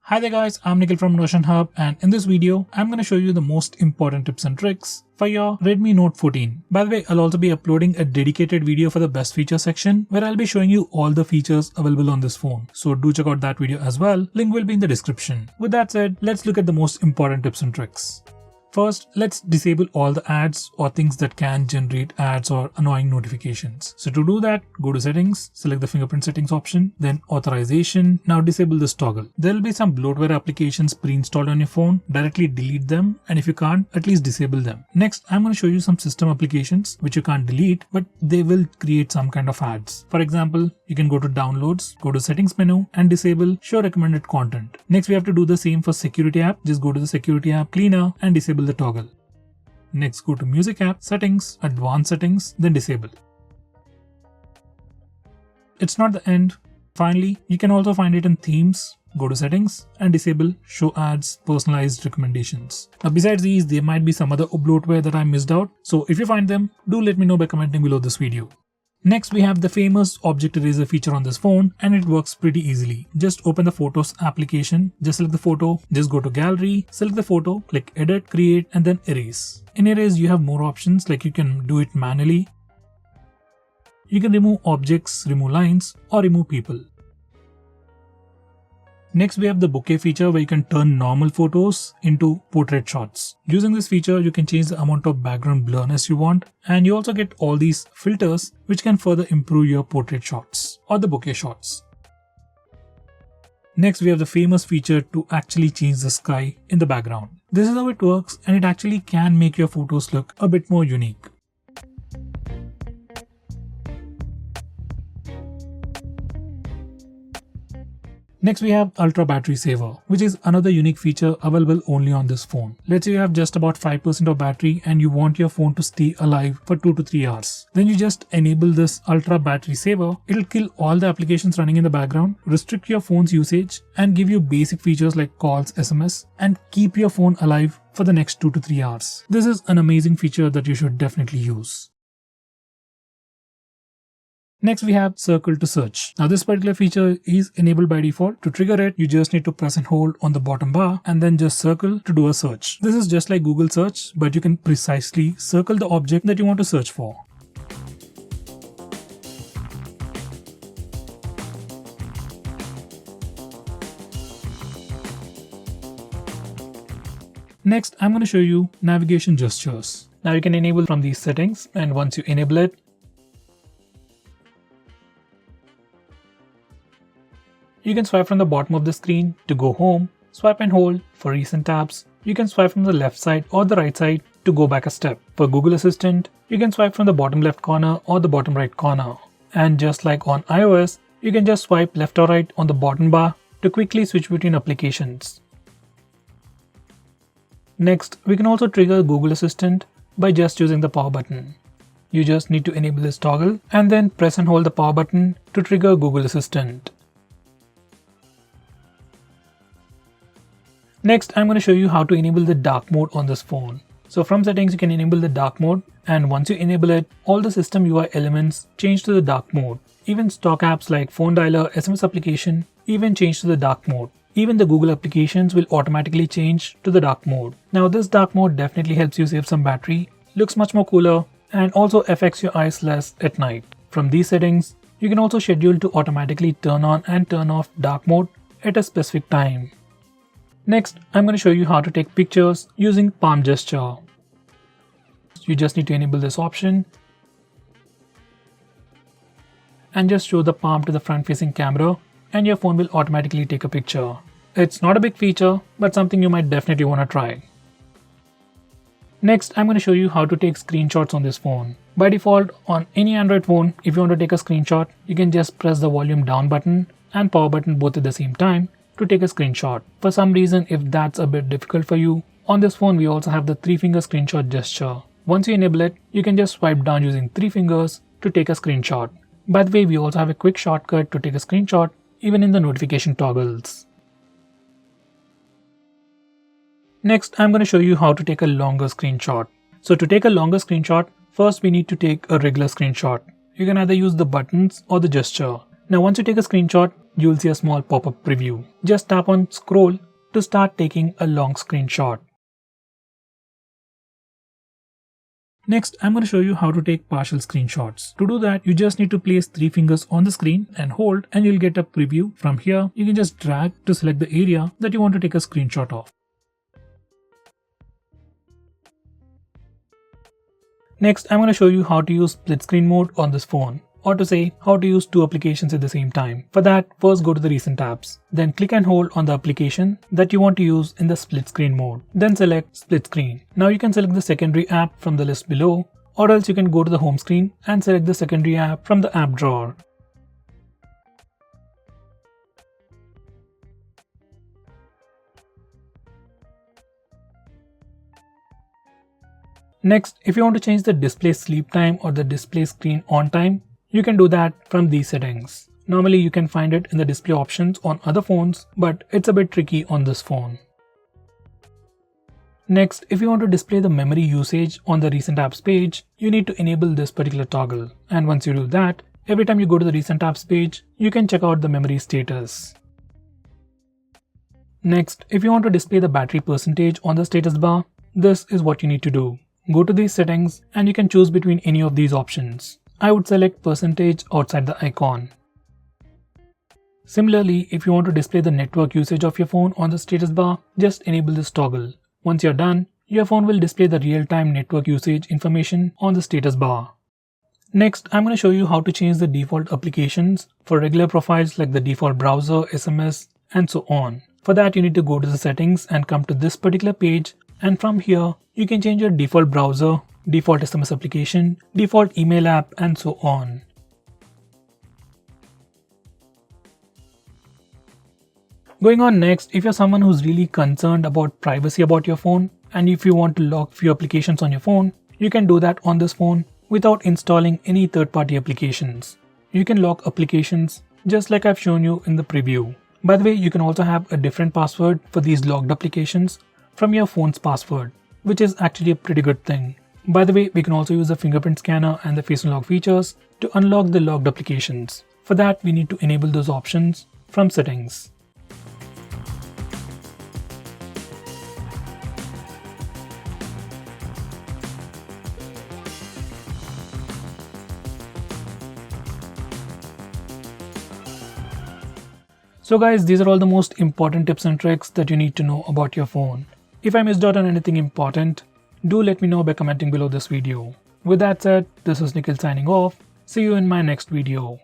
Hi there guys, I'm Nikhil from notionhub, and in this video, I'm going to show you the most important tips and tricks for your Redmi Note 14. By the way, I'll also be uploading a dedicated video for the best feature section where I'll be showing you all the features available on this phone. So do check out that video as well. Link will be in the description. With that said, let's look at the most important tips and tricks. First, let's disable all the ads or things that can generate ads or annoying notifications. So to do that, go to settings, select the fingerprint settings option, then authorization. Now disable this toggle. There will be some bloatware applications pre-installed on your phone. Directly delete them, and if you can't, at least disable them. Next, I'm going to show you some system applications which you can't delete, but they will create some kind of ads. For example, you can go to downloads, go to settings menu and disable show recommended content. Next, we have to do the same for security app. Just go to the security app cleaner and disable the toggle. Next, go to music app, settings, advanced settings, then disable. It's not the end. Finally, you can also find it in themes. Go to settings and disable show ads personalized recommendations. Now besides these, there might be some other bloatware that I missed out. So if you find them, do let me know by commenting below this video. Next, we have the famous object eraser feature on this phone, and it works pretty easily. Just open the Photos application, just select the photo, just go to gallery, select the photo, click edit, create, and then erase. In erase, you have more options, like you can do it manually. You can remove objects, remove lines, or remove people. Next, we have the bokeh feature where you can turn normal photos into portrait shots. Using this feature, you can change the amount of background blurriness you want, and you also get all these filters which can further improve your portrait shots or the bokeh shots. Next, we have the famous feature to actually change the sky in the background. This is how it works, and it actually can make your photos look a bit more unique. Next, we have Ultra Battery Saver, which is another unique feature available only on this phone. Let's say you have just about 5% of battery and you want your phone to stay alive for 2 to 3 hours. Then you just enable this Ultra Battery Saver. It'll kill all the applications running in the background, restrict your phone's usage, and give you basic features like calls, SMS, and keep your phone alive for the next 2 to 3 hours. This is an amazing feature that you should definitely use. Next, we have circle to search. Now this particular feature is enabled by default. To trigger it, you just need to press and hold on the bottom bar and then just circle to do a search. This is just like Google search, but you can precisely circle the object that you want to search for. Next, I'm going to show you navigation gestures. Now you can enable from these settings, and once you enable it, you can swipe from the bottom of the screen to go home, swipe and hold for recent tabs. You can swipe from the left side or the right side to go back a step. For Google Assistant, you can swipe from the bottom left corner or the bottom right corner. And just like on iOS, you can just swipe left or right on the bottom bar to quickly switch between applications. Next, we can also trigger Google Assistant by just using the power button. You just need to enable this toggle and then press and hold the power button to trigger Google Assistant. Next, I'm going to show you how to enable the dark mode on this phone. So from settings, you can enable the dark mode, and once you enable it, all the system UI elements change to the dark mode. Even stock apps like phone dialer, SMS application even change to the dark mode. Even the Google applications will automatically change to the dark mode. Now this dark mode definitely helps you save some battery, looks much more cooler, and also affects your eyes less at night. From these settings, you can also schedule to automatically turn on and turn off dark mode at a specific time. Next, I'm going to show you how to take pictures using palm gesture. You just need to enable this option and just show the palm to the front-facing camera, and your phone will automatically take a picture. It's not a big feature, but something you might definitely want to try. Next, I'm going to show you how to take screenshots on this phone. By default, on any Android phone, if you want to take a screenshot, you can just press the volume down button and power button both at the same time to take a screenshot. For some reason, if that's a bit difficult for you, on this phone we also have the 3-finger screenshot gesture. Once you enable it, you can just swipe down using 3 fingers to take a screenshot. By the way, we also have a quick shortcut to take a screenshot even in the notification toggles. Next, I'm going to show you how to take a longer screenshot. So to take a longer screenshot, first we need to take a regular screenshot. You can either use the buttons or the gesture. Now once you take a screenshot, you'll see a small pop-up preview. Just tap on scroll to start taking a long screenshot. Next, I'm going to show you how to take partial screenshots. To do that, you just need to place 3 fingers on the screen and hold, and you'll get a preview. From here, you can just drag to select the area that you want to take a screenshot of. Next, I'm going to show you how to use split screen mode on this phone, or to say how to use 2 applications at the same time. For that, first go to the recent tabs. Then click and hold on the application that you want to use in the split screen mode. Then select split screen. Now you can select the secondary app from the list below, or else you can go to the home screen and select the secondary app from the app drawer. Next, if you want to change the display sleep time or the display screen on time, you can do that from these settings. Normally you can find it in the display options on other phones, but it's a bit tricky on this phone. Next, if you want to display the memory usage on the recent apps page, you need to enable this particular toggle. And once you do that, every time you go to the recent apps page, you can check out the memory status. Next, if you want to display the battery percentage on the status bar, this is what you need to do. Go to these settings and you can choose between any of these options. I would select percentage outside the icon. Similarly, if you want to display the network usage of your phone on the status bar, just enable this toggle. Once you're done, your phone will display the real-time network usage information on the status bar. Next, I'm going to show you how to change the default applications for regular profiles like the default browser, SMS, and so on. For that, you need to go to the settings and come to this particular page, and from here, you can change your default browser, default SMS application, default email app, and so on. Going on next, if you're someone who's really concerned about privacy about your phone, and if you want to lock few applications on your phone, you can do that on this phone without installing any third-party applications. You can lock applications just like I've shown you in the preview. By the way, you can also have a different password for these locked applications from your phone's password, which is actually a pretty good thing. By the way, we can also use the fingerprint scanner and the face unlock features to unlock the locked applications. For that, we need to enable those options from settings. So guys, these are all the most important tips and tricks that you need to know about your phone. If I missed out on anything important, do let me know by commenting below this video. With that said, this is Nikhil signing off. See you in my next video.